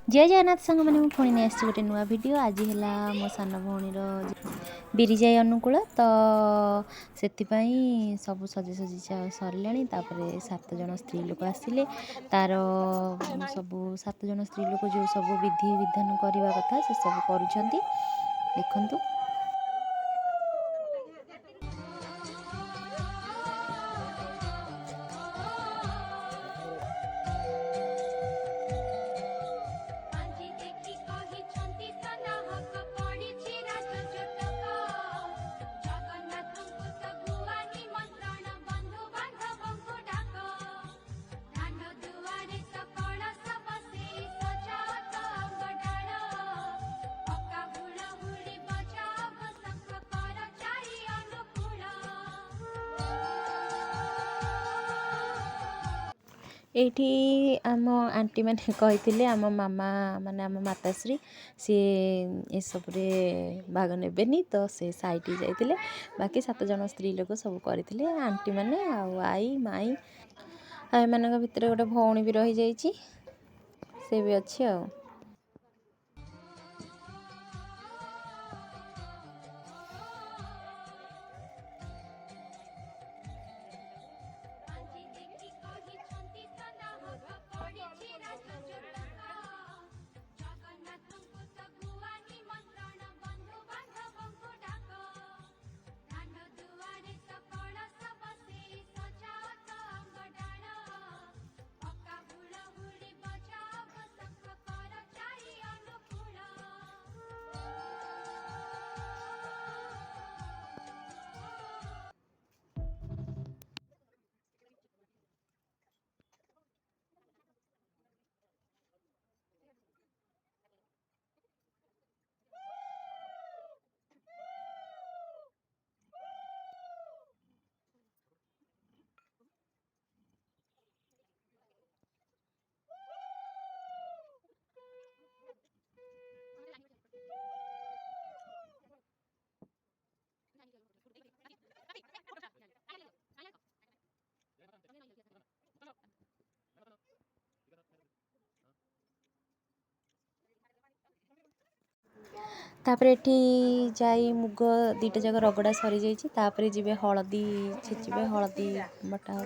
जय जगन्नाथ सांग मैंने पुणी नहीं आसी गोटे नुआ भिड आज है मो सान भौणी बिरिजाई अनुकूल तो से सब सजी सजी सरले 7 जन स्त्री लोक आसिले तार सब 7 जन स्त्री लोक जो सब विधि विधान करने कथा से सब कर देखु। एठी आम आंटी मैंने कही आम मामा माने आम माताश्री सी ए सब भाग ने तो से साइट जाते बाकी 7 जन स्त्री लोक सब करते आंटी मैंने आई माई एम भितर गोटे भौणी भी रही जाइए से भी अच्छी आ। तापर एठी जाई मुग 2टा जगह रगड़ा सरी जाइए तापर जीवे हलदी छेचिबे हलदी बटा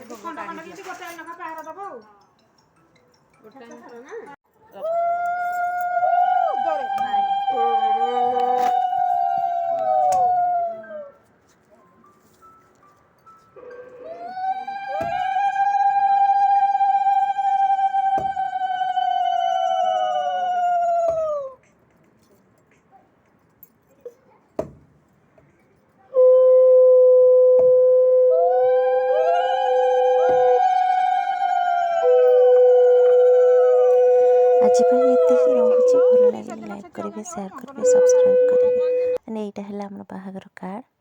आज ये रोचे भल लगे लाइक करेंगे शेयर करेंगे सब्सक्राइब करेंगे। यहाँ है बाहागर कार्ड।